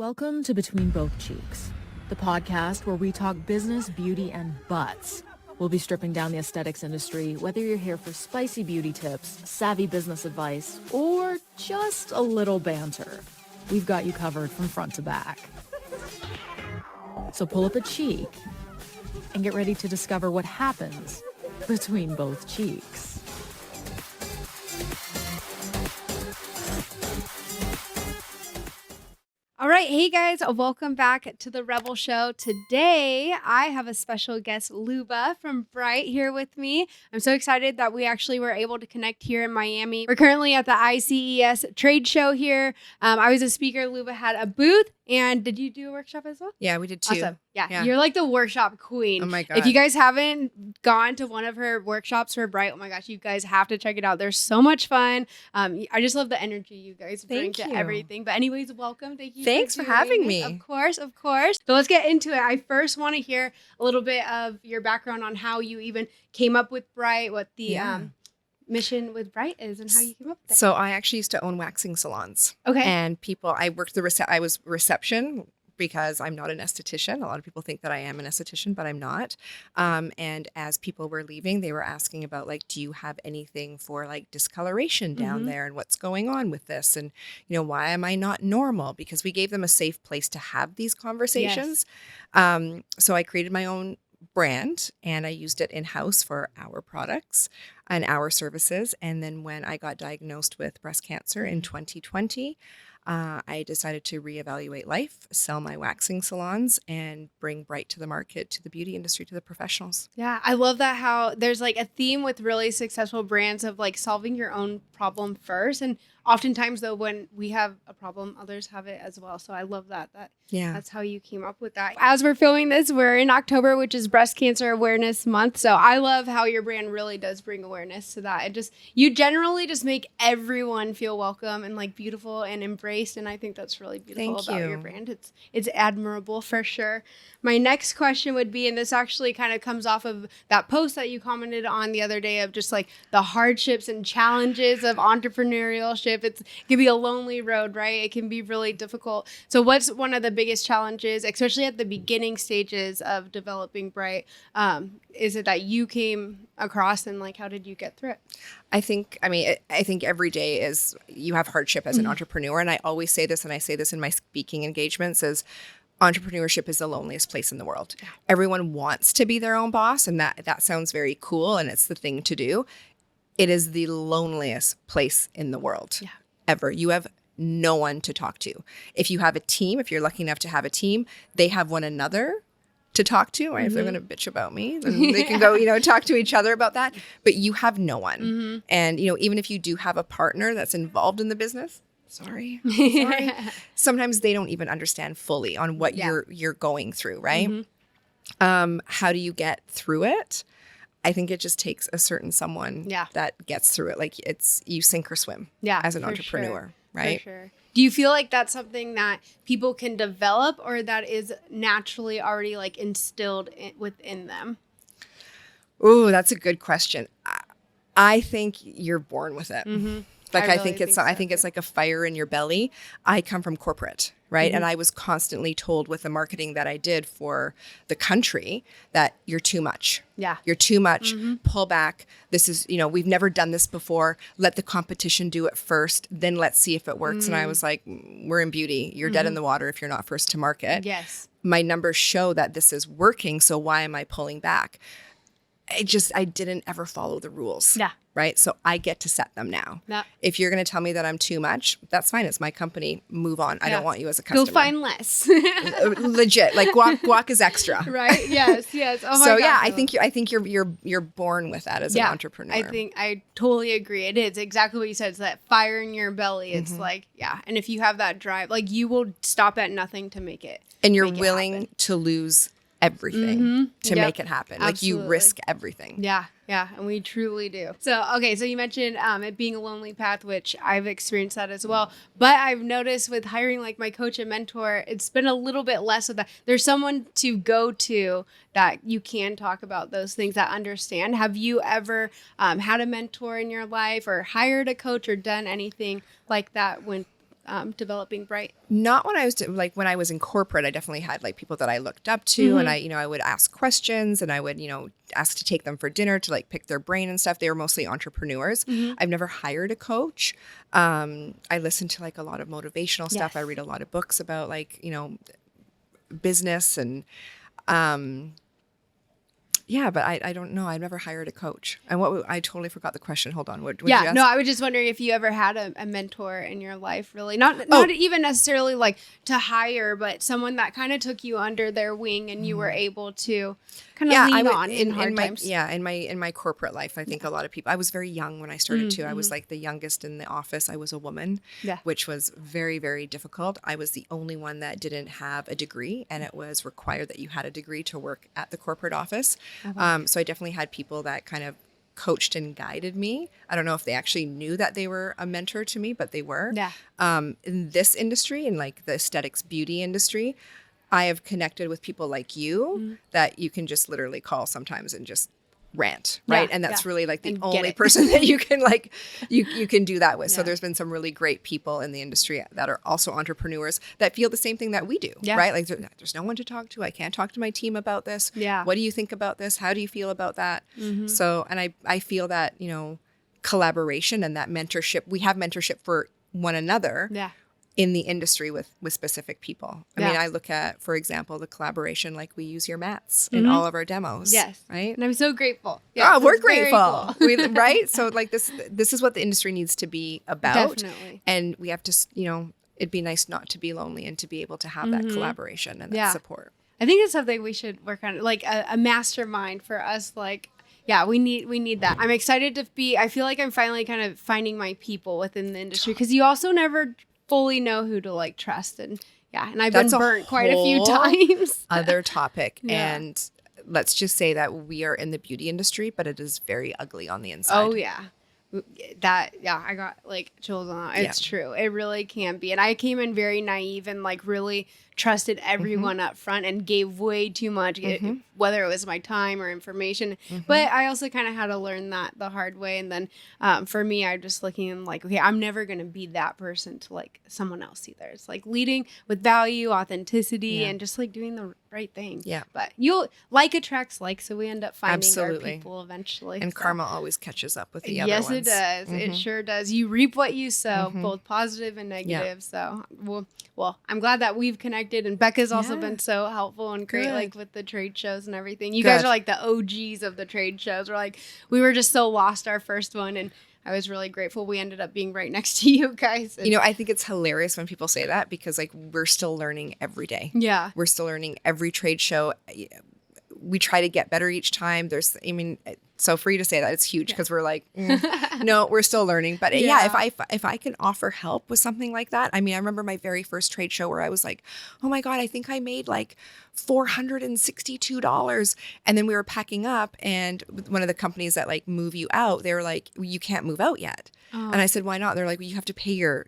Welcome to Between Both Cheeks, the podcast where we talk business, beauty, and butts. We'll be stripping down the aesthetics industry, whether you're here for spicy beauty tips, savvy business advice, or just a little banter. We've got you covered from front to back. So pull up a cheek and get ready to discover what happens between both cheeks. All right. Hey, guys. Welcome back to the Rebel Show. Today, I have a special guest, Luba from Bright, here with me. I'm so excited that we actually were able to connect here in Miami. We're currently at the ICES trade show here. I was a speaker. Luba had a booth. And did you do a workshop as well? Yeah, we did too. Awesome. Yeah. You're like the workshop queen. Oh my God. If you guys haven't gone to one of her workshops for Bright, oh my gosh, you guys have to check it out. They're so much fun. I just love the energy you guys bring to everything. But anyways, welcome. Thank you. Thanks for having me. Of course, of course. So let's get into it. I first want to hear a little bit of your background on how you even came up with Bright, what the mission with Bright is and how you came up with it. So I actually used to own waxing salons. Okay. And I was reception because I'm not an esthetician. A lot of people think that I am an esthetician, but I'm not. And as people were leaving, they were asking about do you have anything for discoloration down there and what's going on with this? And, why am I not normal? Because we gave them a safe place to have these conversations. Yes. So I created my own brand and I used it in-house for our products and our services. And then when I got diagnosed with breast cancer in 2020, I decided to reevaluate life, sell my waxing salons, and bring Bright to the market, to the beauty industry, to the professionals. Yeah, I love that how there's a theme with really successful brands of solving your own problem first. And oftentimes, though, when we have a problem, others have it as well. So I love that. That's how you came up with that. As we're filming this, we're in October, which is Breast Cancer Awareness Month. So I love how your brand really does bring awareness to that. You generally just make everyone feel welcome and beautiful and embraced. And I think that's really beautiful about your brand. It's admirable for sure. My next question would be, and this actually kind of comes off of that post that you commented on the other day of just the hardships and challenges of entrepreneurship. It can be a lonely road, right? It can be really difficult. So what's one of the biggest challenges, especially at the beginning stages of developing Bright, is it that you came across and how did you get through it? I think every day is you have hardship as an entrepreneur. And I always say this, and I say this in my speaking engagements, is entrepreneurship is the loneliest place in the world. Yeah. Everyone wants to be their own boss, and that sounds very cool, and it's the thing to do. It is the loneliest place in the world ever. You have no one to talk to. If you have a team, if you're lucky enough to have a team, they have one another to talk to, right? If they're going to bitch about me, then they can go, talk to each other about that. But you have no one. And, even if you do have a partner that's involved in the business, sorry. Sometimes they don't even understand fully on what you're going through, right? How do you get through it? I think it just takes a certain someone that gets through it. It's you sink or swim as an entrepreneur, right? For sure. Do you feel like that's something that people can develop or that is naturally already instilled within them? Ooh, that's a good question. I think you're born with it. I think it's like a fire in your belly. I come from corporate, right? And I was constantly told with the marketing that I did for the country that you're too much. Yeah. You're too much. Pull back. This is, we've never done this before. Let the competition do it first. Then let's see if it works. And I was like, we're in beauty. You're dead in the water if you're not first to market. Yes. My numbers show that this is working. So why am I pulling back? I didn't ever follow the rules. Yeah. Right. So I get to set them now. Yeah. If you're going to tell me that I'm too much, that's fine. It's my company. Move on. I don't want you as a customer. Go find less. Legit. Guac is extra. Right. Yes. Yes. Oh my God. So yeah, I think you're born with that as an entrepreneur. I totally agree. It is exactly what you said. It's that fire in your belly. It's and if you have that drive, you will stop at nothing to make it. And you're willing to lose everything to make it happen. Absolutely. You risk everything. Yeah. Yeah. And we truly do. So, okay. So you mentioned it being a lonely path, which I've experienced that as well. But I've noticed with hiring my coach and mentor, it's been a little bit less of that. There's someone to go to that you can talk about those things that understand. Have you ever had a mentor in your life or hired a coach or done anything like that when developing Bright? Not when I was like when I was in corporate, I definitely had like people that I looked up to, and I would ask questions, and I would ask to take them for dinner to like pick their brain and stuff. They were mostly entrepreneurs. I've never hired a coach. I listen to like a lot of motivational stuff. I read a lot of books about like business and but I don't know. I've never hired a coach. And I totally forgot the question. Hold on. What Yeah, no, I was just wondering if you ever had a mentor in your life, really. Not even necessarily like to hire, but someone that kind of took you under their wing and you were able to kind of lean on in hard times. In my corporate life, I think a lot of people, I was very young when I started too. I was like the youngest in the office. I was a woman, which was very, very difficult. I was the only one that didn't have a degree, and it was required that you had a degree to work at the corporate office. So I definitely had people that kind of coached and guided me. I don't know if they actually knew that they were a mentor to me, but they were. In this industry, in like the aesthetics beauty industry, I have connected with people like you that you can just literally call sometimes and just rant, right? And that's really like the only person that you can like, you can do that with. So there's been some really great people in the industry that are also entrepreneurs that feel the same thing that we do, right? Like there's no one to talk to. I can't talk to my team about this. What do you think about this? How do you feel about that? So, and I feel that, collaboration and that mentorship, we have mentorship for one another. In the industry with specific people. I mean, I look at, for example, the collaboration, like we use your mats in all of our demos. Right. And I'm so grateful. We're grateful. Cool. Right. So like this is what the industry needs to be about. Definitely. And we have to, it'd be nice not to be lonely and to be able to have that collaboration and that support. I think it's something we should work on, like a mastermind for us. Like, we need that. I'm excited I feel like I'm finally kind of finding my people within the industry, because you also never fully know who to like trust, and I've been burnt quite a few times. Other topic. And let's just say that we are in the beauty industry, but it is very ugly on the inside. Oh yeah. I got like chills on that. It's true. It really can be. And I came in very naive and like really trusted everyone up front and gave way too much, whether it was my time or information. But I also kind of had to learn that the hard way. And then for me, I'm just looking like, okay, I'm never going to be that person to like someone else either. It's like leading with value, authenticity, and just like doing the right thing. But like attracts like, so we end up finding our people eventually. And karma always catches up with the other ones. Yes, it does. It sure does. You reap what you sow, both positive and negative. So, well, I'm glad that we've connected, and Becca's also been so helpful and great, like with the trade shows and everything. You guys are like the OGs of the trade shows. We were just so lost our first one, and I was really grateful we ended up being right next to you guys. And, I think it's hilarious when people say that, because like we're still learning every day. We're still learning every trade show. We try to get better each time. So for you to say that, it's huge, because we're like, no, we're still learning. But if I can offer help with something like that, I mean, I remember my very first trade show where I was like, oh my God, I think I made like $462. And then we were packing up, and one of the companies that like move you out, they were like, well, you can't move out yet. And I said, why not? They're like, well, you have to pay your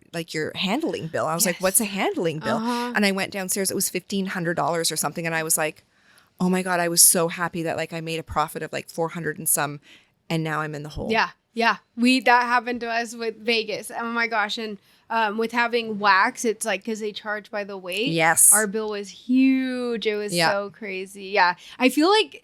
handling bill. I was like, what's a handling bill? And I went downstairs, it was $1,500 or something. And I was like, oh my God, I was so happy that like I made a profit of like 400 and some, and now I'm in the hole. Yeah. That happened to us with Vegas. Oh my gosh. And with having wax, it's like, because they charge by the weight. Yes. Our bill was huge. It was so crazy. Yeah. I feel like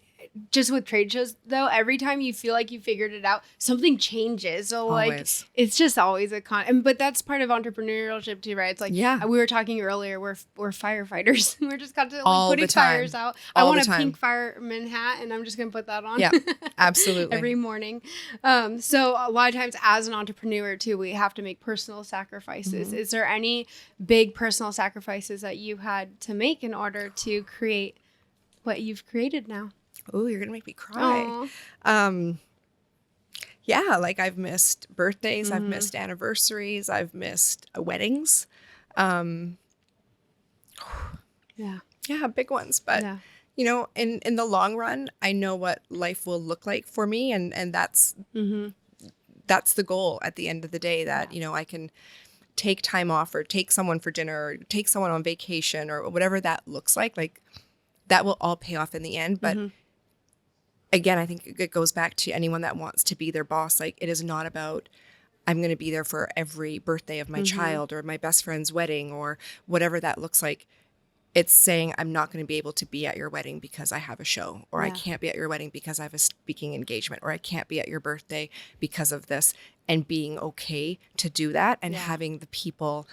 just with trade shows though, every time you feel like you figured it out, something changes. So like, it's just always but that's part of entrepreneurship too, right? It's like, we were talking earlier, we're firefighters. We're just constantly putting fires out. I want a pink fireman hat, and I'm just going to put that on. Yeah, absolutely. Every morning. So a lot of times as an entrepreneur too, we have to make personal sacrifices. Is there any big personal sacrifices that you had to make in order to create what you've created now? Oh, you're gonna make me cry. Like I've missed birthdays, I've missed anniversaries, I've missed weddings. Big ones. But in the long run, I know what life will look like for me, and that's the goal at the end of the day, that I can take time off, or take someone for dinner, or take someone on vacation, or whatever that looks like that will all pay off in the end. But again, I think it goes back to anyone that wants to be their boss. Like, it is not about I'm going to be there for every birthday of my child or my best friend's wedding or whatever that looks like. It's saying I'm not going to be able to be at your wedding because I have a show, or I can't be at your wedding because I have a speaking engagement, or I can't be at your birthday because of this, and being okay to do that and having the people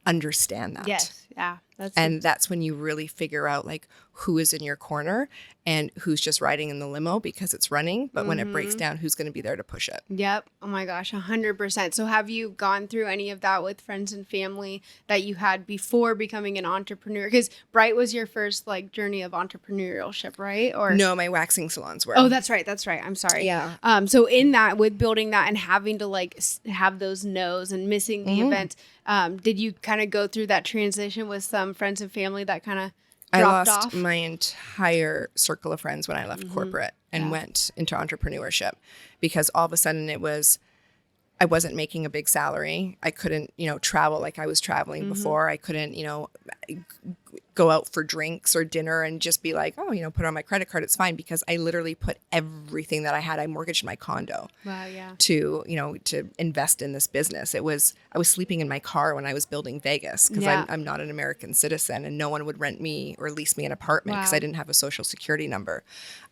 understand that. Yes. Yeah. That's when you really figure out like who is in your corner and who's just riding in the limo because it's running. But when it breaks down, who's going to be there to push it? Yep. Oh my gosh, 100%. So have you gone through any of that with friends and family that you had before becoming an entrepreneur? Because Bright was your first like journey of entrepreneurship, right? Or no, my waxing salons were. Oh, that's right. That's right. I'm sorry. Yeah. So in that, with building that and having to like have those no's and missing the events, did you kind of go through that transition with some friends and family that kind of I dropped lost off? my entire circle of friends when I left corporate and went into entrepreneurship, because all of a sudden I wasn't making a big salary. I couldn't, travel like I was traveling before. I couldn't, go out for drinks or dinner and just be like, oh, put it on my credit card. It's fine, because I literally put everything that I had. I mortgaged my condo to invest in this business. I was sleeping in my car when I was building Vegas because I'm not an American citizen, and no one would rent me or lease me an apartment because I didn't have a social security number.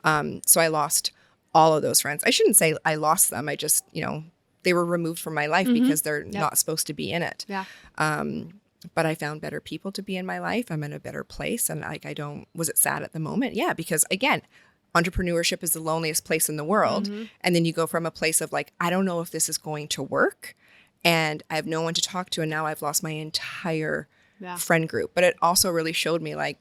So I lost all of those friends. I shouldn't say I lost them. I just, they were removed from my life because they're not supposed to be in it. Yeah. But I found better people to be in my life. I'm in a better place. And was it sad at the moment? Yeah, because again, entrepreneurship is the loneliest place in the world. And then you go from a place of like, I don't know if this is going to work, and I have no one to talk to. And now I've lost my entire friend group. But it also really showed me like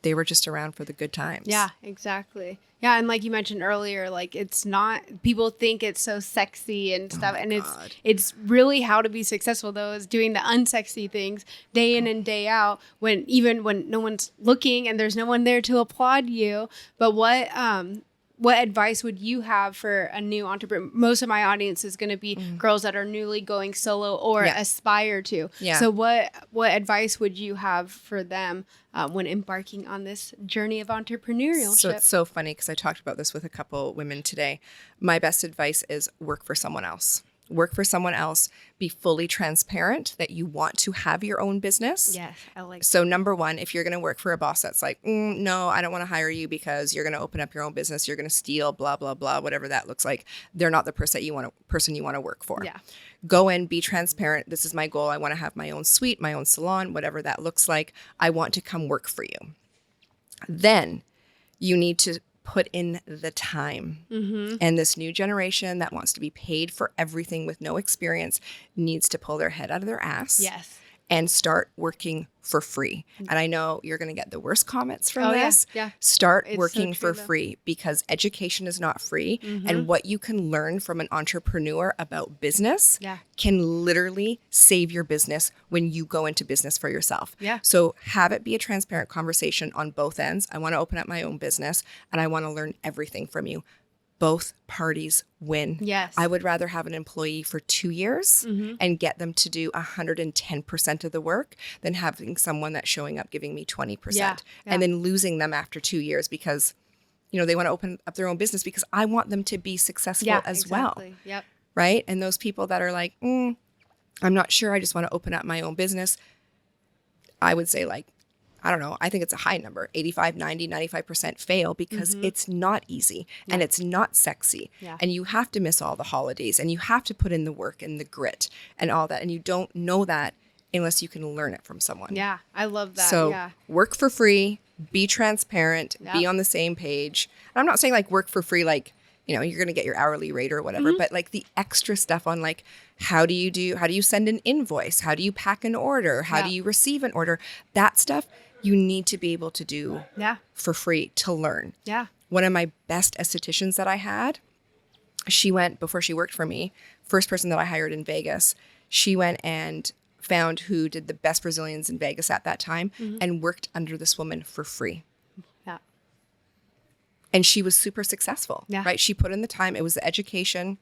they were just around for the good times. Yeah, exactly. Yeah, and like you mentioned earlier, like it's not, people think it's so sexy and stuff, and it's really how to be successful though, is doing the unsexy things day in and day out, when no one's looking and there's no one there to applaud you. But what advice would you have for a new entrepreneur? Most of my audience is going to be girls that are newly going solo or aspire to. Yeah. So what advice would you have for them when embarking on this journey of entrepreneurship? So it's so funny because I talked about this with a couple women today. My best advice is work for someone else. Work for someone else. Be fully transparent that you want to have your own business. Yes, I like So number one, if you're going to work for a boss that's like, no, I don't want to hire you because you're going to open up your own business, you're going to steal, blah, blah, blah, whatever that looks like. They're not the person you want to work for. Yeah. Go in, be transparent. This is my goal. I want to have my own suite, my own salon, whatever that looks like. I want to come work for you. Then you need to put in the time. And this new generation that wants to be paid for everything with no experience needs to pull their head out of their ass. Yes. And start working for free. And I know you're going to get the worst comments from this. Yeah. Start working for free, because education is not free. And what you can learn from an entrepreneur about business can literally save your business when you go into business for yourself. Yeah. So have it be a transparent conversation on both ends. I want to open up my own business and I want to learn everything from you. Both parties win. Yes. I would rather have an employee for 2 years and get them to do 110% of the work than having someone that's showing up giving me 20% and then losing them after 2 years because, they want to open up their own business because I want them to be successful as well. Yep. Right. And those people that are like, I'm not sure, I just want to open up my own business. I would say like, I don't know, I think it's a high number, 85, 90, 95% fail because it's not easy and it's not sexy. Yeah. And you have to miss all the holidays and you have to put in the work and the grit and all that. And you don't know that unless you can learn it from someone. Yeah, I love that. So work for free, be transparent, be on the same page. And I'm not saying like work for free, like, you're going to get your hourly rate or whatever, but like the extra stuff on like, how do you send an invoice? How do you pack an order? How do you receive an order? That stuff you need to be able to do for free to learn. Yeah. One of my best estheticians that I had, she went, before she worked for me, first person that I hired in Vegas, she went and found who did the best Brazilians in Vegas at that time and worked under this woman for free. Yeah. And she was super successful, right? She put in the time. It was the education.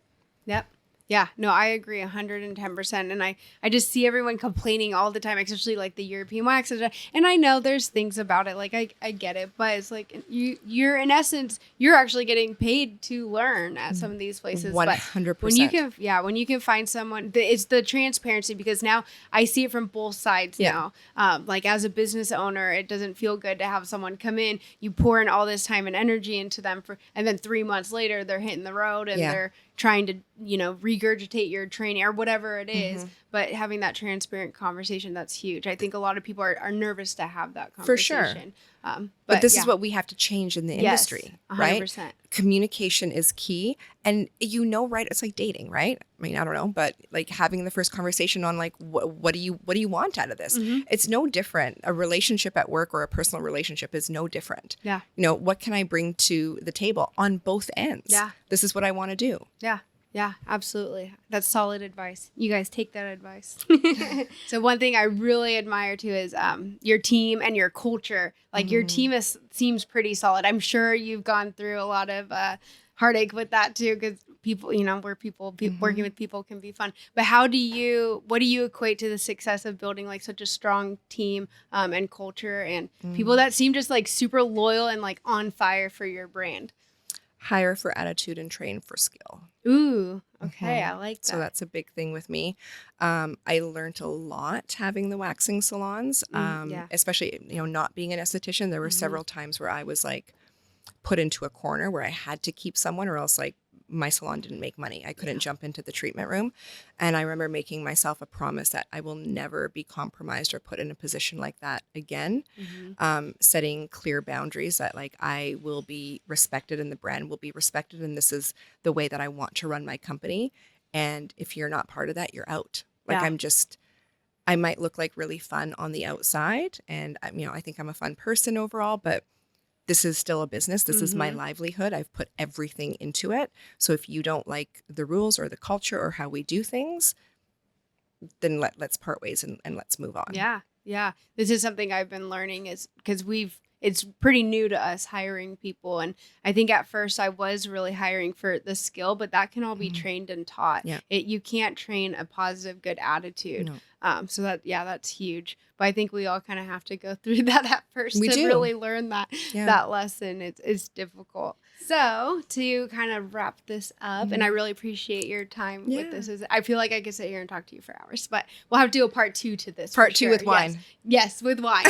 Yep. Yeah, no, I agree 110%. And I just see everyone complaining all the time, especially like the European wax. And I know there's things about it, like I get it, but it's like you're in essence, you're actually getting paid to learn at some of these places. 100%. But when you can find someone, it's the transparency, because now I see it from both sides now. Like as a business owner, it doesn't feel good to have someone come in, you pour in all this time and energy into them and then 3 months later they're hitting the road and they're trying to, regurgitate your training or whatever it is. But having that transparent conversation, that's huge. I think a lot of people are nervous to have that conversation. For sure. But this is what we have to change in the industry, 100%. Right? Communication is key. And right? It's like dating, right? I mean, I don't know, but like having the first conversation on like, what do you want out of this? It's no different. A relationship at work or a personal relationship is no different. Yeah. What can I bring to the table on both ends? Yeah. This is what I want to do. Yeah. Yeah, absolutely. That's solid advice. You guys take that advice. So one thing I really admire too is your team and your culture. Like your team seems pretty solid. I'm sure you've gone through a lot of heartache with that too, because people, working with people can be fun. But what do you equate to the success of building like such a strong team and culture and people that seem just like super loyal and like on fire for your brand? Hire for attitude and train for skill. Ooh, okay. I like that. So that's a big thing with me. I learned a lot having the waxing salons, especially, not being an esthetician. There were several times where I was like put into a corner where I had to keep someone or else like my salon didn't make money. I couldn't jump into the treatment room. And I remember making myself a promise that I will never be compromised or put in a position like that again. Setting clear boundaries that like I will be respected and the brand will be respected. And this is the way that I want to run my company. And if you're not part of that, you're out. Like I might look like really fun on the outside. And I think I'm a fun person overall, but this is still a business. This is my livelihood. I've put everything into it. So if you don't like the rules or the culture or how we do things, then let's part ways and let's move on. Yeah. Yeah. This is something I've been learning is because it's pretty new to us hiring people. And I think at first I was really hiring for the skill, but that can all be trained and taught. Yeah. You can't train a positive, good attitude. No. So that's huge. But I think we all kind of have to go through that at first really learn that lesson. It's difficult. So to kind of wrap this up, and I really appreciate your time with this. I feel like I could sit here and talk to you for hours, but we'll have to do a part 2 to this. Part 2 with wine. Yes, with wine.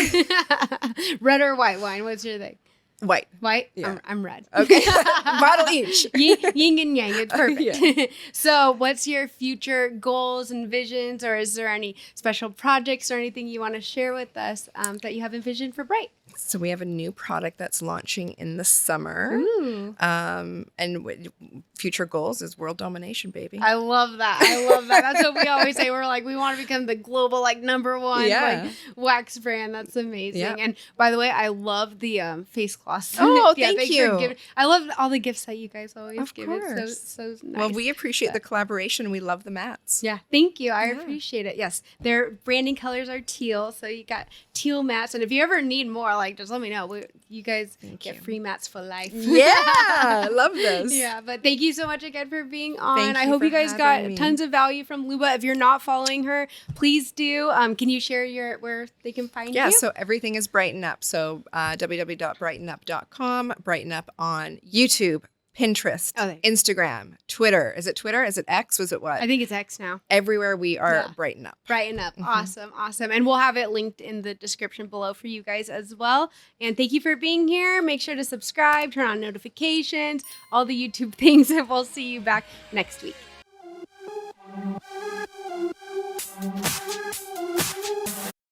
Red or white wine? What's your thing? White. White? Yeah. I'm red. Okay. Bottle each. Yin and yang. It's perfect. So what's your future goals and visions, or is there any special projects or anything you want to share with us that you have envisioned for Bright? So we have a new product that's launching in the summer. Ooh. And future goals is world domination, baby. I love that. That's what we always say. We're like, we want to become the global, like, #1 like wax brand. That's amazing. Yeah. And by the way, I love the face cloths. Oh, thank you. I love all the gifts that you guys always give. Course. It's so nice. Well, we appreciate the collaboration. We love the mats. Yeah, thank you. I appreciate it. Yes, their branding colors are teal, so you got teal mats. And if you ever need more, like, just let me know. You guys get free mats for life. Yeah, I love this. Yeah, but thank you so much again for being on. I hope you guys got tons of value from Luba. If you're not following her, please do. Can you share where they can find you? Yeah, so everything is Brighten Up. So www.brightenup.com, Brighten Up on YouTube, Pinterest, Instagram, Twitter. Is it Twitter? Is it X? Was it what? I think it's X now. Everywhere we are Brighten Up. Brighten Up. Awesome. And we'll have it linked in the description below for you guys as well. And thank you for being here. Make sure to subscribe, turn on notifications, all the YouTube things, and we'll see you back next week.